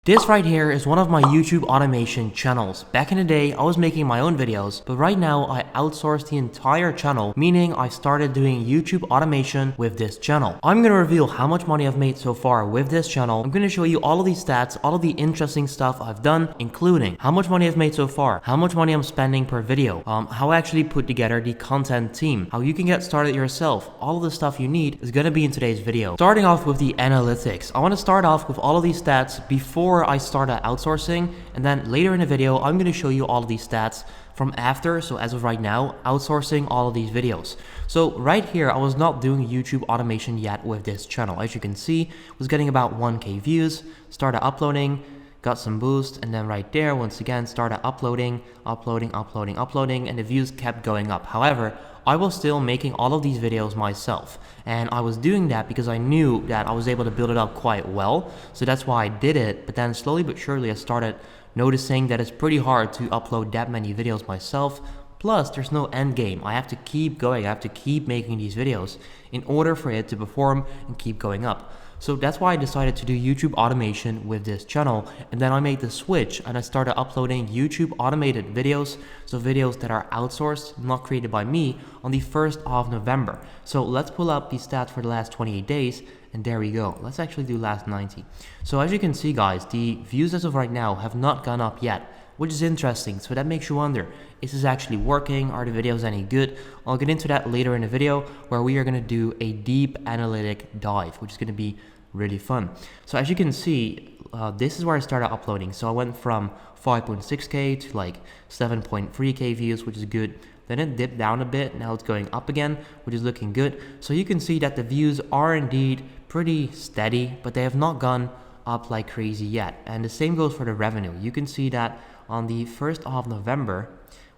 This right here is one of my YouTube automation channels. Back in the day, I was making my own videos, but right now I outsourced the entire channel, meaning I started doing YouTube automation with this channel. I'm going to reveal how much money I've made so far with this channel. I'm going to show you all of these stats, all of the interesting stuff I've done, including how much money I've made so far, how much money I'm spending per video, how I actually put together the content team, how you can get started yourself. All of the stuff you need is going to be in today's video. Starting off with the analytics, I want to start off with all of these stats before I started outsourcing, and then later in the video I'm going to show you all of these stats from after, so as of right now, outsourcing all of these videos. So right here I was not doing YouTube automation yet with this channel. As you can see, was getting about 1k views, started uploading, got some boost, and then right there once again started uploading, and the views kept going up. However, I was still making all of these videos myself, and I was doing that because I knew that I was able to build it up quite well, so that's why I did it. But then slowly but surely I started noticing that it's pretty hard to upload that many videos myself. Plus, there's no end game. I have to keep going, I have to keep making these videos in order for it to perform and keep going up. So that's why I decided to do YouTube automation with this channel, and then I made the switch and I started uploading YouTube automated videos, so videos that are outsourced, not created by me, on the 1st of November. So let's pull up the stats for the last 28 days, and there we go. Let's actually do last 90. So as you can see guys, the views as of right now have not gone up yet, which is interesting. So that makes you wonder, is this actually working? Are the videos any good? I'll get into that later in the video, where we are going to do a deep analytic dive, which is going to be really fun. So as you can see, this is where I started uploading. So I went from 5.6k to like 7.3k views, which is good. Then it dipped down a bit. Now it's going up again, which is looking good. So you can see that the views are indeed pretty steady, but they have not gone up like crazy yet. And the same goes for the revenue. You can see that on the 1st of November,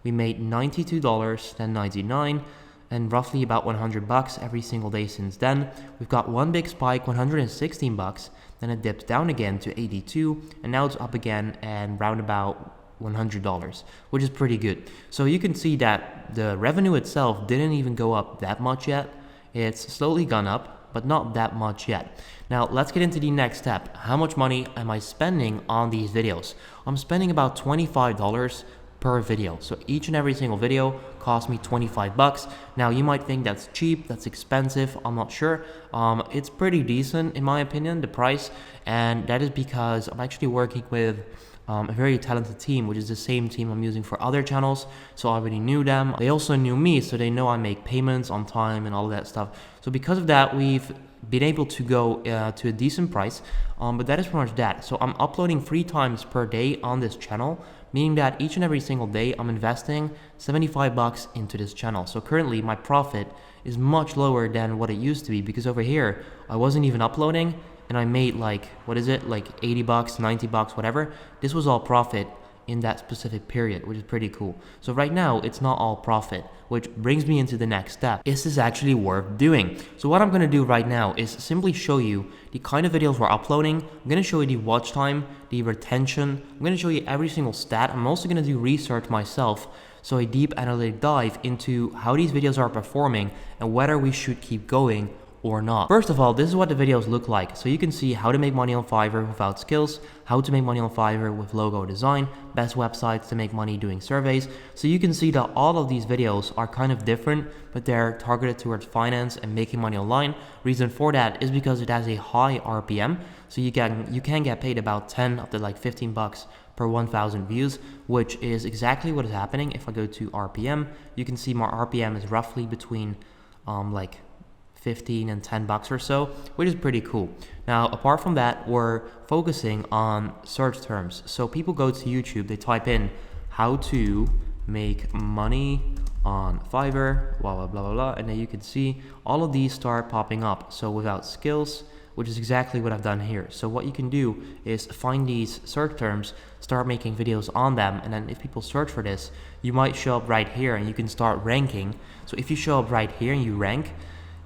we made $92, then 99, and roughly about 100 bucks every single day since then. We've got one big spike, 116 bucks, then it dips down again to 82, and now it's up again and round about $100, which is pretty good. So you can see that the revenue itself didn't even go up that much yet. It's slowly gone up, but not that much yet. Now let's get into the next step. How much money am I spending on these videos? I'm spending about $25 per video. So each and every single video cost me 25 bucks. Now you might think that's cheap, that's expensive, I'm not sure. It's pretty decent in my opinion, the price, and that is because I'm actually working with a very talented team, which is the same team I'm using for other channels. So I already knew them. They also knew me, so they know I make payments on time and all of that stuff. So because of that, we've been able to go to a decent price, but that is pretty much that. So I'm uploading 3 times per day on this channel, meaning that each and every single day I'm investing 75 bucks into this channel. So currently my profit is much lower than what it used to be, because over here I wasn't even uploading and I made like, what is it, like 80 bucks, 90 bucks, whatever. This was all profit in that specific period, which is pretty cool. So right now it's not all profit, which brings me into the next step. Is this actually worth doing? So what I'm going to do right now is simply show you the kind of videos we're uploading. I'm going to show you the watch time, the retention. I'm going to show you every single stat. I'm also going to do research myself, so a deep analytic dive into how these videos are performing and whether we should keep going or not. First of all, this is what the videos look like. So you can see how to make money on Fiverr without skills, how to make money on Fiverr with logo design, best websites to make money doing surveys. So you can see that all of these videos are kind of different, but they're targeted towards finance and making money online. Reason for that is because it has a high RPM. So you can get paid about 10 up to like 15 bucks per 1,000 views, which is exactly what is happening. If I go to RPM, you can see my RPM is roughly between like 15 and 10 bucks or so, which is pretty cool. Now, apart from that, we're focusing on search terms. So people go to YouTube, they type in how to make money on Fiverr, blah, blah, blah, blah, blah, and then you can see all of these start popping up. So without skills, which is exactly what I've done here. So what you can do is find these search terms, start making videos on them, and then if people search for this, you might show up right here and you can start ranking. So if you show up right here and you rank,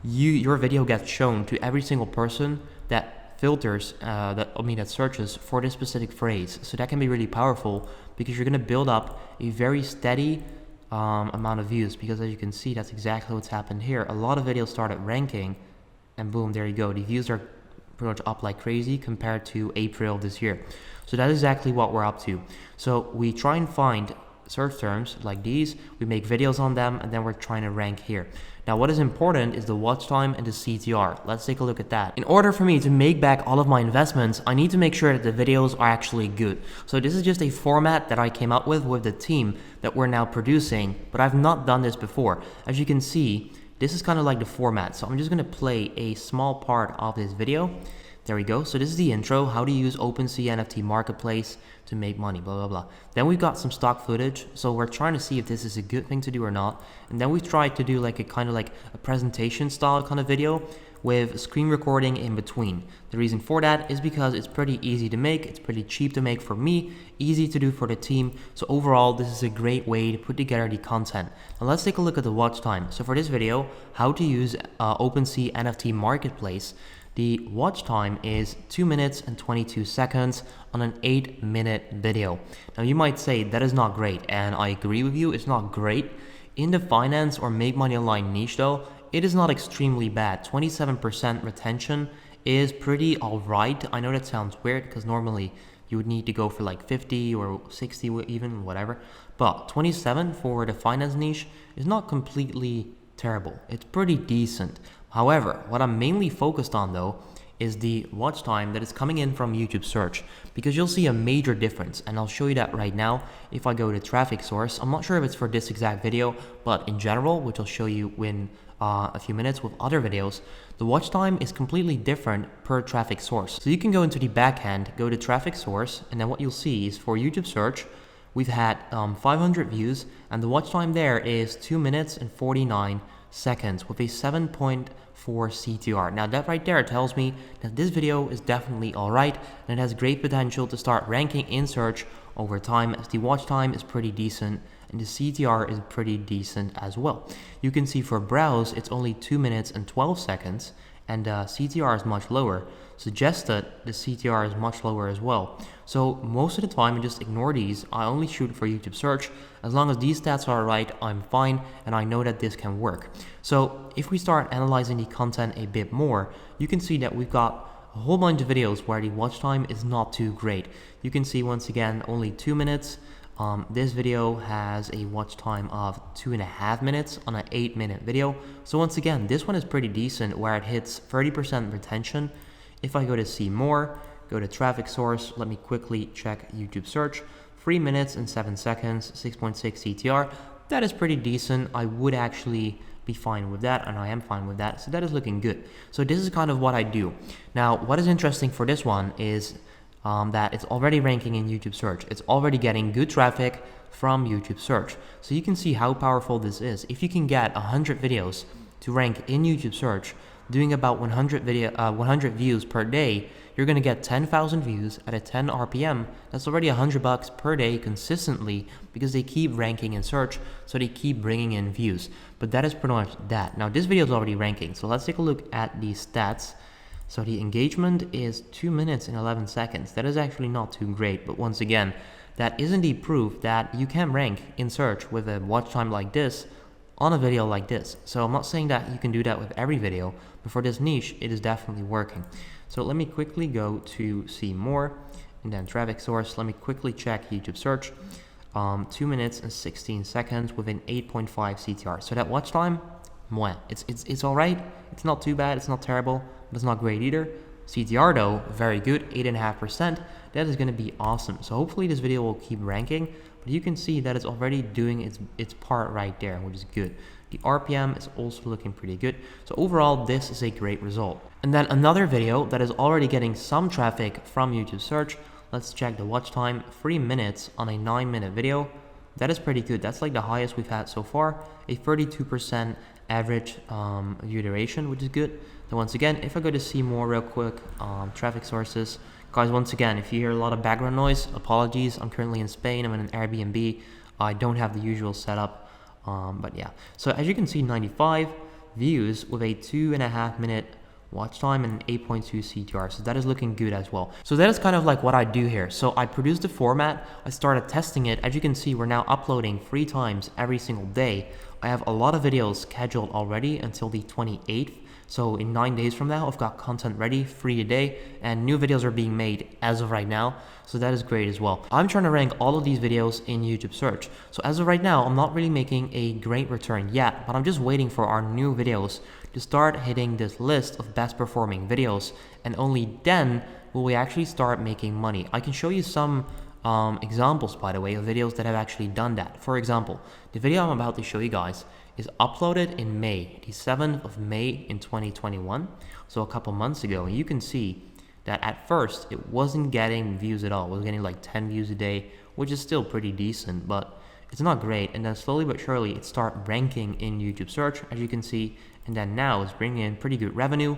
your video gets shown to every single person that filters, that searches for this specific phrase. So that can be really powerful, because you're going to build up a very steady amount of views, because as you can see, that's exactly what's happened here. A lot of videos started ranking, and boom, there you go. The views are pretty much up like crazy compared to April this year. So that's exactly what we're up to. So we try and find search terms like these, we make videos on them, and then we're trying to rank here. Now what is important is the watch time and the CTR. Let's take a look at that. In order for me to make back all of my investments, I need to make sure that the videos are actually good. So this is just a format that I came up with the team that we're now producing, but I've not done this before. As you can see, this is kind of like the format. So I'm just going to play a small part of this video. There we go. So this is the intro, how to use OpenSea NFT Marketplace to make money, blah, blah, blah. Then we've got some stock footage. So we're trying to see if this is a good thing to do or not. And then we tried to do like a kind of like a presentation style kind of video with screen recording in between. The reason for that is because it's pretty easy to make. It's pretty cheap to make for me, easy to do for the team. So overall, this is a great way to put together the content. Now let's take a look at the watch time. So for this video, how to use OpenSea NFT Marketplace, the watch time is 2 minutes and 22 seconds on an 8-minute video. Now you might say that is not great, and I agree with you, it's not great. In the finance or make money online niche though, it is not extremely bad. 27% retention is pretty alright. I know that sounds weird because normally you would need to go for like 50 or 60 even, whatever. But 27 for the finance niche is not completely terrible. It's pretty decent. However, what I'm mainly focused on though is the watch time that is coming in from YouTube search, because you'll see a major difference, and I'll show you that right now. If I go to traffic source, I'm not sure if it's for this exact video, but in general, which I'll show you in a few minutes with other videos, the watch time is completely different per traffic source. So you can go into the backend, go to traffic source, and then what you'll see is for YouTube search, we've had 500 views, and the watch time there is 2 minutes and 49 seconds with a 7.4 CTR. Now that right there tells me that this video is definitely alright, and it has great potential to start ranking in search over time, as the watch time is pretty decent and the CTR is pretty decent as well. You can see for browse it's only 2 minutes and 12 seconds, and CTR is much lower. Suggests that the CTR is much lower as well. So most of the time I just ignore these. I only shoot for YouTube search. As long as these stats are right, I'm fine, and I know that this can work. So if we start analyzing the content a bit more, you can see that we've got a whole bunch of videos where the watch time is not too great. You can see once again only 2 minutes. This video has a watch time of 2.5 minutes on an 8-minute video. So once again, this one is pretty decent where it hits 30% retention. If I go to see more, go to traffic source, let me quickly check YouTube search, 3 minutes and 7 seconds, 6.6 CTR. That is pretty decent. I would actually be fine with that, and I am fine with that. So that is looking good. So this is kind of what I do. Now, what is interesting for this one is that it's already ranking in YouTube search. It's already getting good traffic from YouTube search. So you can see how powerful this is. If you can get 100 videos to rank in YouTube search, doing about 100 views per day, you're gonna get 10,000 views at a 10 RPM. That's already $100 per day consistently, because they keep ranking in search, so they keep bringing in views. But that is pretty much that. Now this video is already ranking, so let's take a look at the stats. So the engagement is 2 minutes and 11 seconds. That is actually not too great, but once again, that is indeed proof that you can rank in search with a watch time like this on a video like this. So I'm not saying that you can do that with every video, but for this niche, it is definitely working. So let me quickly go to see more, and then traffic source. Let me quickly check YouTube search. 2 minutes and 16 seconds with an 8.5 CTR. So that watch time, it's all right. It's not too bad. It's not terrible, but it's not great either. CTR though, very good, 8.5%. That is going to be awesome. So hopefully this video will keep ranking, but you can see that it's already doing its part right there, which is good. The RPM is also looking pretty good. So overall, this is a great result. And then another video that is already getting some traffic from YouTube search. Let's check the watch time, 3 minutes on a 9-minute video. That is pretty good. That's like the highest we've had so far. A 32% average view duration, which is good. Then once again, if I go to see more real quick, traffic sources. Guys, once again, if you hear a lot of background noise, apologies. I'm currently in Spain. I'm in an Airbnb. I don't have the usual setup, but yeah. So as you can see, 95 views with a 2.5 minute watch time and an 8.2 CTR. So that is looking good as well. So that is kind of like what I do here. So I produced the format. I started testing it. As you can see, we're now uploading 3 times every single day. I have a lot of videos scheduled already until the 28th. So in 9 days from now, I've got content ready, free a day, and new videos are being made as of right now. So that is great as well. I'm trying to rank all of these videos in YouTube search. So as of right now, I'm not really making a great return yet, but I'm just waiting for our new videos to start hitting this list of best performing videos. And only then will we actually start making money. I can show you some examples, by the way, of videos that have actually done that. For example, the video I'm about to show you guys is uploaded in May, the 7th of May in 2021, so a couple months ago. And you can see that at first it wasn't getting views at all. It was getting like 10 views a day, which is still pretty decent, but it's not great. And then slowly but surely it started ranking in YouTube search, as you can see, and then now it's bringing in pretty good revenue,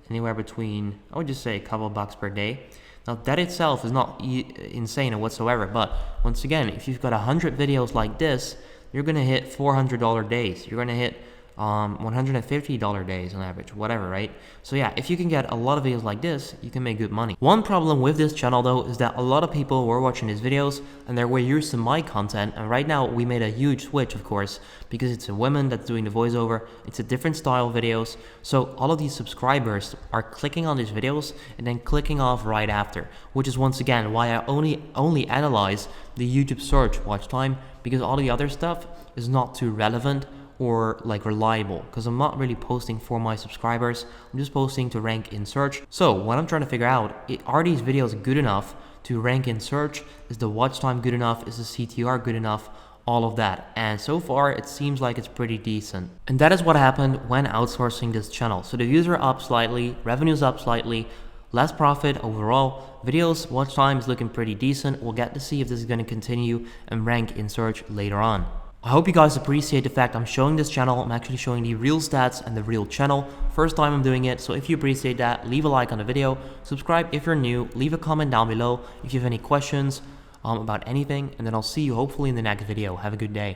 anywhere between, I would just say, a couple bucks per day. Now that itself is not insane whatsoever, but once again, if you've got 100 videos like this, you're gonna hit $400 days. You're gonna hit $150 days on average, whatever, right? So yeah, if you can get a lot of videos like this, you can make good money. One problem with this channel though is that a lot of people were watching these videos and they were used to my content, and right now we made a huge switch, of course, because it's a woman that's doing the voiceover. It's a different style videos, so all of these subscribers are clicking on these videos and then clicking off right after, which is once again why I only analyze the YouTube search watch time, because all the other stuff is not too relevant or like reliable, because I'm not really posting for my subscribers. I'm just posting to rank in search. So what I'm trying to figure out, are these videos good enough to rank in search? Is the watch time good enough? Is the CTR good enough? All of that. And so far it seems like it's pretty decent. And that is what happened when outsourcing this channel. So the views are up slightly, revenue's up slightly, less profit overall, videos watch time is looking pretty decent. We'll get to see if this is going to continue and rank in search later on. I hope you guys appreciate the fact I'm showing this channel. I'm actually showing the real stats and the real channel. First time I'm doing it, so if you appreciate that, leave a like on the video, subscribe if you're new, leave a comment down below if you have any questions about anything, and then I'll see you hopefully in the next video. Have a good day.